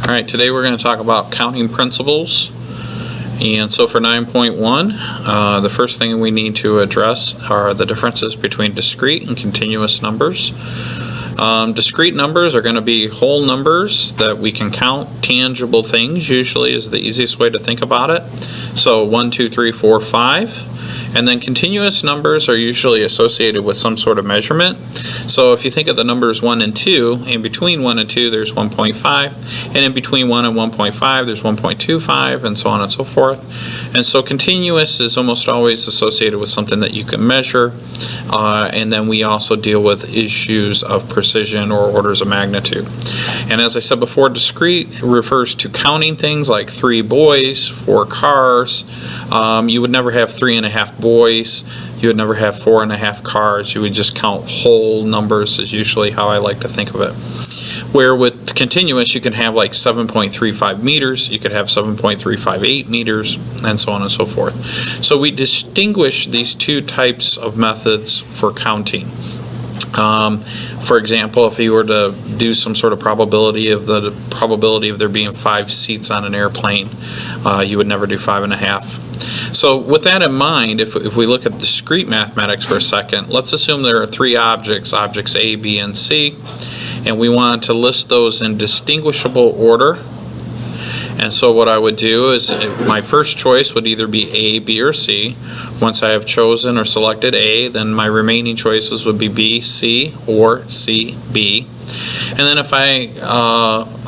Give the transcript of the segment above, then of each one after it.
Alright, today we're going to talk about counting principles. And so for 9.1, the first thing we need to address are the differences between discrete and continuous numbers. Discrete numbers are going to be whole numbers that we can count. Tangible things usually is the easiest way to think about it. So 1, 2, 3, 4, 5. And then continuous numbers are usually associated with some sort of measurement. So if you think of the numbers 1 and 2, in between 1 and 2 there's 1.5, and in between 1 and 1.5 there's 1.25, and so on and so forth. And so continuous is almost always associated with something that you can measure, and then we also deal with issues of precision or orders of magnitude. And as I said before, discrete refers to counting things like 3 boys, 4 cars. You would never have 3.5 boys. You would never have 4.5 cars. You would just count whole numbers is usually how I like to think of it. Where with continuous you can have like 7.35 meters, you could have 7.358 meters, and so on and so forth. So we distinguish these two types of methods for counting. For example, if you were to do some sort of probability of there being 5 seats on an airplane, you would never do 5.5. So with that in mind, if we look at discrete mathematics for a second, let's assume there are 3 objects A, B, and C, and we want to list those in distinguishable order. And so what I would do is my first choice would either be A, B, or C. Once I have chosen or selected A, then my remaining choices would be B, C, or C, B. And then if I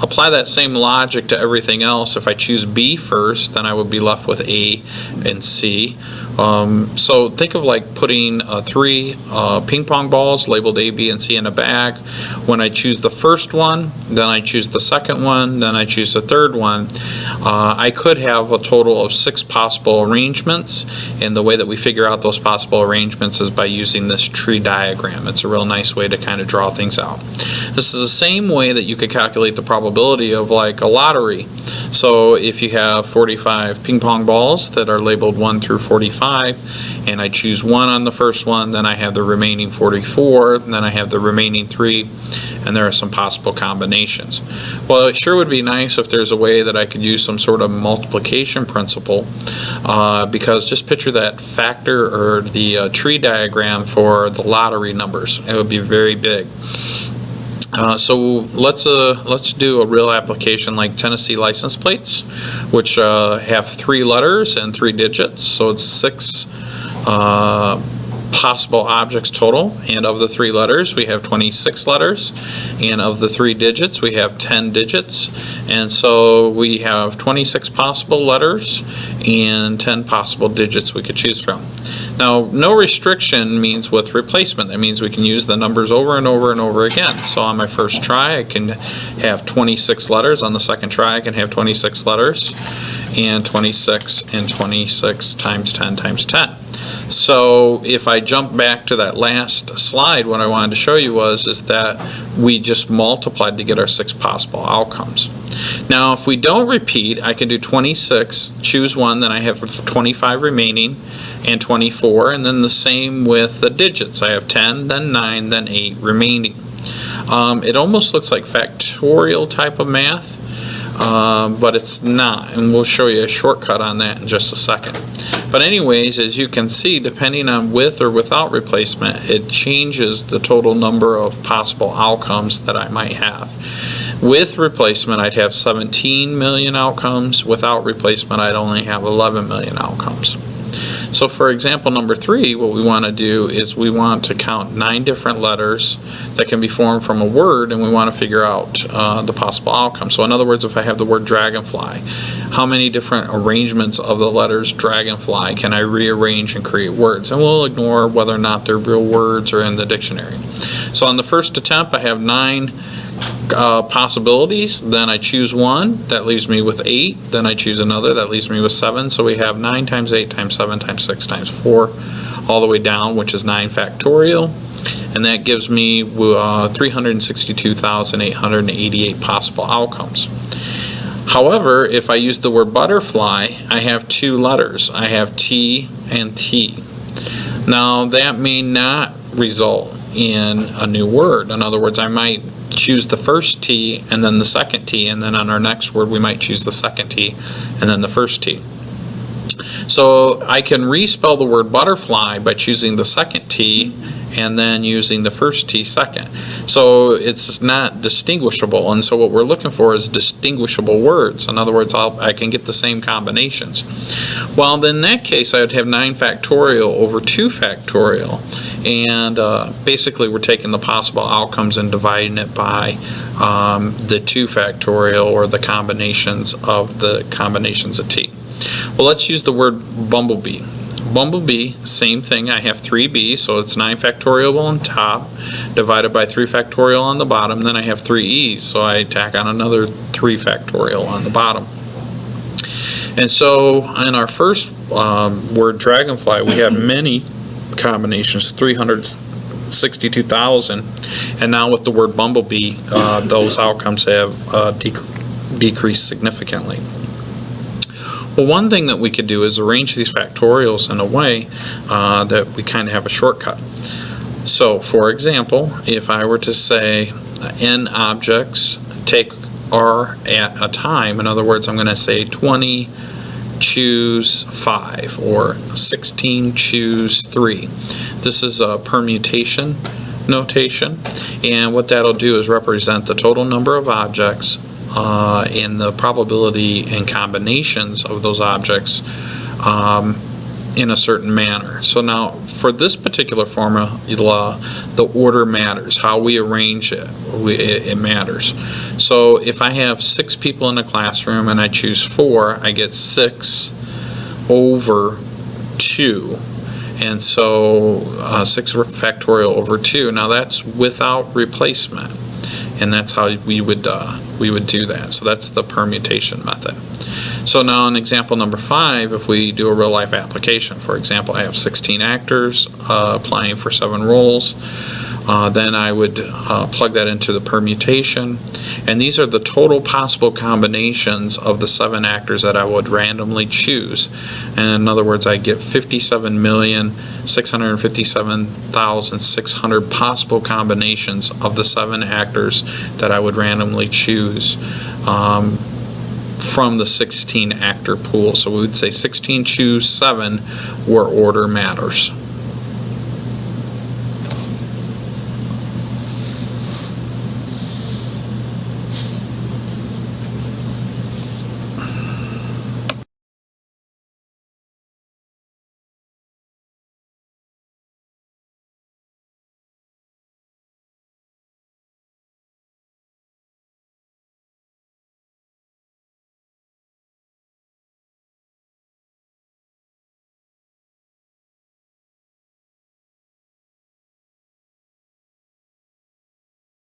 apply that same logic to everything else, if I choose B first, then I would be left with A and C. So think of like putting 3 ping pong balls labeled A, B, and C in a bag. When I choose the first one, then I choose the second one, then I choose the third one. I could have a total of 6 possible arrangements, and the way that we figure out those possible arrangements is by using this tree diagram. It's a real nice way to kind of draw things out. This is the same way that you could calculate the probability of like a lottery. So if you have 45 ping pong balls that are labeled 1 through 45, and I choose 1 on the first one, then I have the remaining 44, and then I have the remaining 3, and there are some possible combinations. Well, it sure would be nice if there's a way that I could use some sort of multiplication principle, because just picture that factor or the tree diagram for the lottery numbers. It would be very big. So let's do a real application like Tennessee license plates, which have 3 letters and 3 digits, so it's 6 possible objects total, and of the 3 letters we have 26 letters, and of the 3 digits we have 10 digits, and so we have 26 possible letters and 10 possible digits we could choose from. Now, no restriction means with replacement. That means we can use the numbers over and over and over again. So on my first try I can have 26 letters. On the second try I can have 26 letters, and 26 and 26 times 10 times 10. So if I jump back to that last slide, what I wanted to show you is that we just multiplied to get our 6 possible outcomes. Now if we don't repeat, I can do 26, choose 1, then I have 25 remaining, and 24, and then the same with the digits. I have 10, then 9, then 8 remaining. It almost looks like factorial type of math, but it's not, and we'll show you a shortcut on that in just a second. But anyways, as you can see, depending on with or without replacement, it changes the total number of possible outcomes that I might have. With replacement, I'd have 17 million outcomes. Without replacement, I'd only have 11 million outcomes. So for example number 3, what we want to do is we want to count 9 different letters that can be formed from a word, and we want to figure out the possible outcome. So in other words, if I have the word dragonfly, how many different arrangements of the letters dragonfly can I rearrange and create words? And we'll ignore whether or not they're real words or in the dictionary. So on the first attempt I have 9 possibilities, then I choose 1, that leaves me with 8, then I choose another, that leaves me with 7, so we have 9 times 8 times 7 times 6 times 4 all the way down, which is 9 factorial, and that gives me 362,888 possible outcomes. However, if I use the word butterfly, I have 2 letters. I have T and T. Now that may not result in a new word. In other words, I might choose the first T and then the second T, and then on our next word we might choose the second T and then the first T. So I can respell the word butterfly by choosing the second T and then using the first T second. So it's not distinguishable, and so what we're looking for is distinguishable words. In other words, I can get the same combinations. Well, then in that case, I would have 9 factorial over 2 factorial, and basically we're taking the possible outcomes and dividing it by the 2 factorial, or the combinations of the combinations of T. Well, let's use the word bumblebee. Bumblebee, same thing. I have 3b, so it's 9 factorial on top, divided by 3 factorial on the bottom. Then I have 3e's, so I tack on another 3 factorial on the bottom. And so in our first word, dragonfly, we have many combinations, 362,000. And now with the word bumblebee, those outcomes have decreased significantly. Well, one thing that we could do is arrange these factorials in a way that we kind of have a shortcut. So, for example, if I were to say n objects take R at a time, in other words, I'm going to say 20 choose 5, or 16 choose 3. This is a permutation notation, and what that'll do is represent the total number of objects and the probability and combinations of those objects in a certain manner. So now, for this particular formula, the order matters. How we arrange it, it matters. So if I have 6 people in a classroom and I choose 4, I get 6 over 2. And so 6 factorial over 2. Now that's without replacement. And that's how we would do that. So that's the permutation method. So now in example number 5, if we do a real life application, for example, I have 16 actors applying for 7 roles. Then I would plug that into the permutation, and these are the total possible combinations of the 7 actors that I would randomly choose. And in other words, I get 57,657,600 possible combinations of the 7 actors that I would randomly choose from the 16 actor pool. So we would say 16 choose 7 where order matters.